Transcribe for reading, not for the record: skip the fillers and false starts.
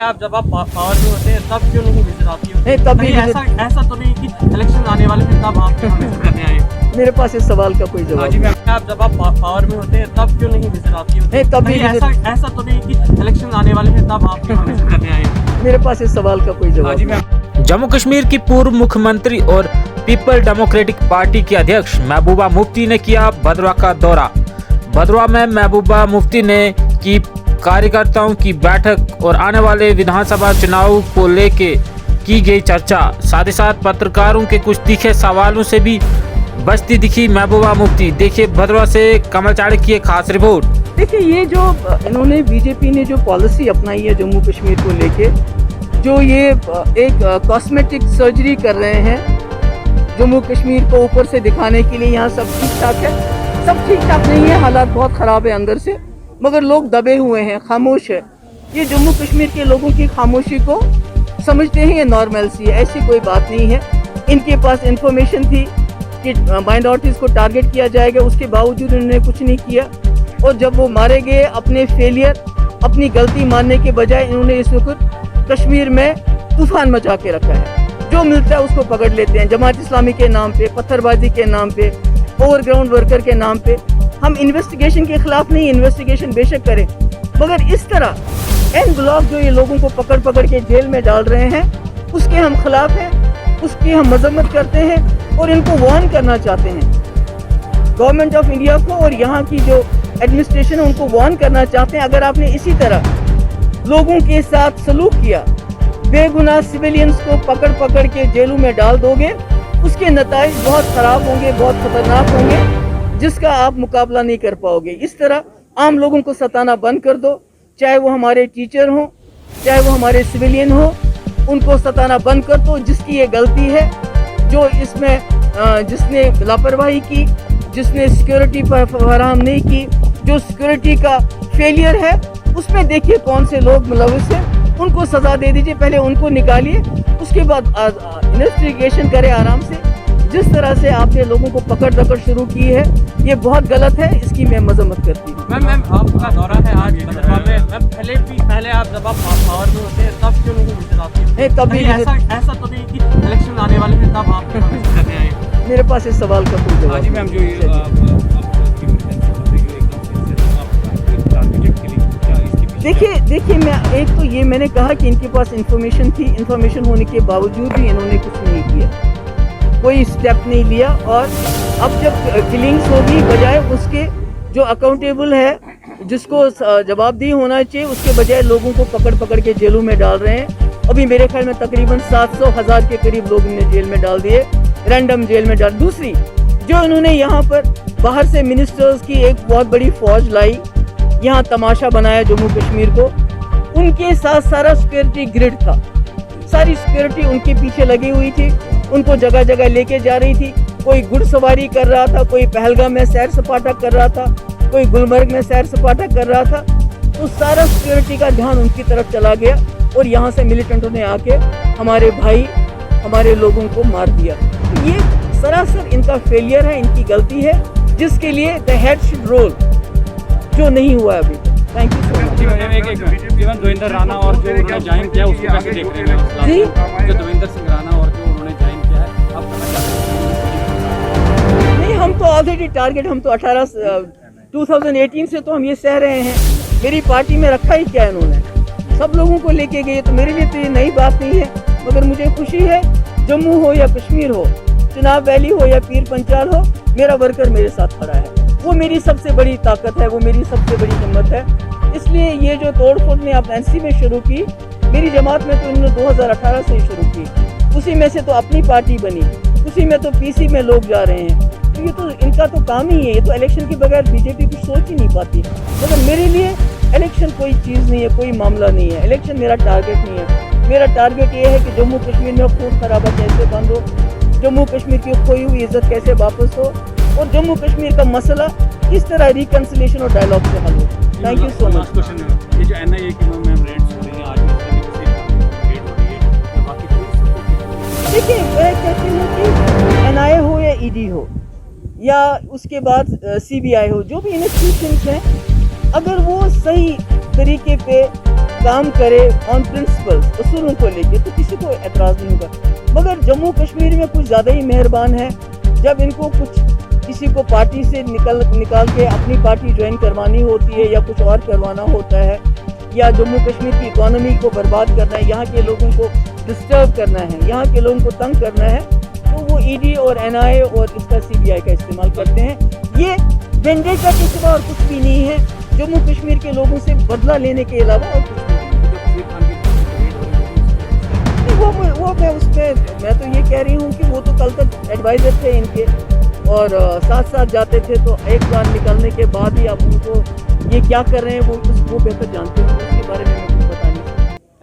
आप जब आप पावर में होते हैं तब क्यों नहीं विजिट आती है? नहीं, तब भी ऐसा तो नहीं कि इलेक्शन आने वाले थे तब आप विजिट करने आए? मेरे पास इस सवाल का कोई जवाब नहीं। आप जब आप पावर में होते हैं तब क्यों नहीं विजिट आती है? नहीं, तब भी ऐसा तो नहीं कि इलेक्शन आने वाले थे तब आप विजिट करने आए? मेरे पास इस सवाल का कोई जवाब नहीं। जम्मू कश्मीर की पूर्व मुख्यमंत्री और पीपल डेमोक्रेटिक पार्टी की अध्यक्ष महबूबा मुफ्ती ने किया भद्रवा का दौरा। भद्रवा में महबूबा मुफ्ती ने की कार्यकर्ताओं की बैठक और आने वाले विधानसभा चुनाव को लेके की गई चर्चा। साथ ही साथ पत्रकारों के कुछ तीखे सवालों से भी बचती दिखी महबूबा मुफ्ती। देखिए भद्रवा से कमल चाड़े की एक खास रिपोर्ट। देखिए, ये जो इन्होंने बीजेपी ने जो पॉलिसी अपनाई है जम्मू कश्मीर को लेके, जो ये एक कॉस्मेटिक सर्जरी कर रहे हैं जम्मू कश्मीर को ऊपर से दिखाने के लिए यहाँ सब ठीक ठाक है, सब ठीक ठाक नहीं है, हालात बहुत ख़राब है अंदर से, मगर लोग दबे हुए हैं, खामोश है। ये जम्मू कश्मीर के लोगों की खामोशी को समझते हैं ये नॉर्मलसी है, ऐसी कोई बात नहीं है। इनके पास इंफॉर्मेशन थी कि माइनॉरिटीज़ को टारगेट किया जाएगा, उसके बावजूद उन्होंने कुछ नहीं किया। और जब वो मारे गए, अपने फेलियर, अपनी गलती मानने के बजाय इन्होंने इस वक्त कश्मीर में तूफान मचा के रखा है। जो मिलता है उसको पकड़ लेते हैं, जमात इस्लामी के नाम पे, पत्थरबाजी के नाम पे, ओवरग्राउंड वर्कर के नाम पे। हम इन्वेस्टिगेशन के खिलाफ नहीं, इन्वेस्टिगेशन बेशक करें, मगर इस तरह एन ब्लॉक जो ये लोगों को पकड़ पकड़ के जेल में डाल रहे हैं, उसके हम खिलाफ हैं, उसकी हम मजम्मत करते हैं और इनको वार्न करना चाहते हैं गवर्नमेंट ऑफ इंडिया को और यहाँ की जो एडमिनिस्ट्रेशन है उनको वार्न करना चाहते हैं। अगर आपने इसी तरह लोगों के साथ सलूक किया, बेगुनाह सिविलियंस को पकड़ पकड़ के जेलों में डाल दोगे, उसके नताइज बहुत ख़राब होंगे, बहुत ख़तरनाक होंगे, जिसका आप मुकाबला नहीं कर पाओगे। इस तरह आम लोगों को सताना बंद कर दो, चाहे वो हमारे टीचर हों, चाहे वो हमारे सिविलियन हो, उनको सताना बंद कर दो। जिसकी ये गलती है, जो इसमें जिसने लापरवाही की, जिसने सिक्योरिटी पर फराहम नहीं की, जो सिक्योरिटी का फेलियर है, उसमें देखिए कौन से लोग मुलविस हैं, उनको सज़ा दे दीजिए। पहले उनको निकालिए, उसके बाद इन्वेस्टिगेशन करें आराम से। जिस तरह से आपने लोगों को पकड़ दकड़ शुरू की है, ये बहुत गलत है, इसकी मैं मजम्मत करती हूँ। मैम आपका दौरा है आज भद्रवा में, मैम पहले आप जब आप पावर में होते हैं तब क्यों नहीं विजिट आती है? नहीं, तब भी ऐसा तो नहीं कि इलेक्शन आने वाले थे तब आप विजिट करने आए? मेरे पास इस सवाल का कोई जवाब नहीं। मैम जो देखिए मैं एक तो ये मैंने कहा कि इनके पास इंफॉर्मेशन थी, इंफॉर्मेशन होने के बावजूद भी इन्होंने कुछ नहीं किया, कोई स्टेप नहीं लिया। और अब जब किलिंग्स होगी, बजाय उसके जो अकाउंटेबल है, जिसको जवाबदेही होना चाहिए, उसके बजाय लोगों को पकड़ पकड़ के जेलों में डाल रहे हैं। अभी मेरे ख्याल में तकरीबन 700,000 के करीब लोग इन्हें जेल में डाल दिए, रैंडम जेल में डाल। दूसरी, जो इन्होंने यहाँ पर बाहर से मिनिस्टर्स की एक बहुत बड़ी फौज लाई, यहाँ तमाशा बनाया जम्मू कश्मीर को, उनके साथ सारा सिक्योरिटी ग्रिड था, सारी सिक्योरिटी उनके पीछे लगी हुई थी, उनको जगह जगह लेके जा रही थी। कोई घुड़सवारी कर रहा था, कोई पहलगाम में सैर सपाटा कर रहा था, कोई गुलमर्ग में सैर सपाटा कर रहा था। तो सारा सिक्योरिटी का ध्यान उनकी तरफ चला गया और यहाँ से मिलिटेंटों ने आके हमारे भाई, हमारे लोगों को मार दिया। तो ये सरासर इनका फेलियर है, इनकी गलती है, जिसके लिए द हेड शुड रोल, जो नहीं हुआ अभी। Thank you so much. Even Devendra Rana और जो उन्होंने ज्वाइन किया उसको कैसे देख रहे हैं जी? जो देवेंद्र सिंह राणा और जो उन्होंने ज्वाइन किया है, आप नहीं, हम तो ऑलरेडी टारगेट, हम तो 2018 से तो हम ये सह रहे हैं। मेरी पार्टी में रखा ही क्या इन्होंने, सब लोगों को लेके गए, तो मेरे लिए तो ये नई बात नहीं है। मगर मुझे खुशी है, जम्मू हो या कश्मीर हो, चिनाब वैली हो या पीर पंचाल हो, मेरा वर्कर मेरे साथ खड़ा है। वो मेरी सबसे बड़ी ताकत है, वो मेरी सबसे बड़ी हिम्मत है। इसलिए ये जो तोड़ फोड़ ने आप एनसी में शुरू की, मेरी जमात में तो इन्होंने 2018 से ही शुरू की, उसी में से तो अपनी पार्टी बनी, उसी में तो पीसी में लोग जा रहे हैं। तो ये तो इनका तो काम ही है, ये तो इलेक्शन के बगैर बीजेपी कुछ सोच ही नहीं पाती। मगर मेरे लिए इलेक्शन कोई चीज़ नहीं है, कोई मामला नहीं है। इलेक्शन मेरा टारगेट नहीं है। मेरा टारगेट ये है कि जम्मू कश्मीर में खून खराबा कैसे बंद हो, जम्मू कश्मीर की खोई हुई इज्जत कैसे वापस हो, और जम्मू कश्मीर का मसला किस तरह रिकन्सिलेशन और डायलॉग से हल हो। Thank you so much. ये जो NIA की मैम रेड्स हो रही है आज, रेड हो रही है, बाकी देखिए, मैं कहती हूँ कि NIA हो या ED हो या उसके बाद CBI हो, जो भी इंस्टीट्यूशंस हैं, अगर वो सही तरीके पे काम करे ऑन प्रिंसिपल उसूलों को लेके तो किसी को एतराज़ नहीं होगा। मगर जम्मू कश्मीर में कुछ ज़्यादा ही मेहरबान है। जब इनको कुछ किसी को पार्टी से निकाल के अपनी पार्टी ज्वाइन करवानी होती है या कुछ और करवाना होता है या जम्मू कश्मीर की इकोनॉमी को बर्बाद करना है, यहाँ के लोगों को डिस्टर्ब करना है, यहाँ के लोगों को तंग करना है, तो वो ईडी और एनआईए और इसका सीबीआई का इस्तेमाल करते हैं। ये वेंडेटा के सिवा और कुछ भी नहीं है, जम्मू कश्मीर के लोगों से बदला लेने के अलावा और कुछ नहीं। वो मैं तो ये कह रही हूँ कि वो तो कल तक एडवाइजर थे इनके और साथ साथ जाते थे, तो एक बार निकलने के बाद ही आप उनको ये क्या कर रहे हैं वो बेहतर जानते हैं, उसके बारे में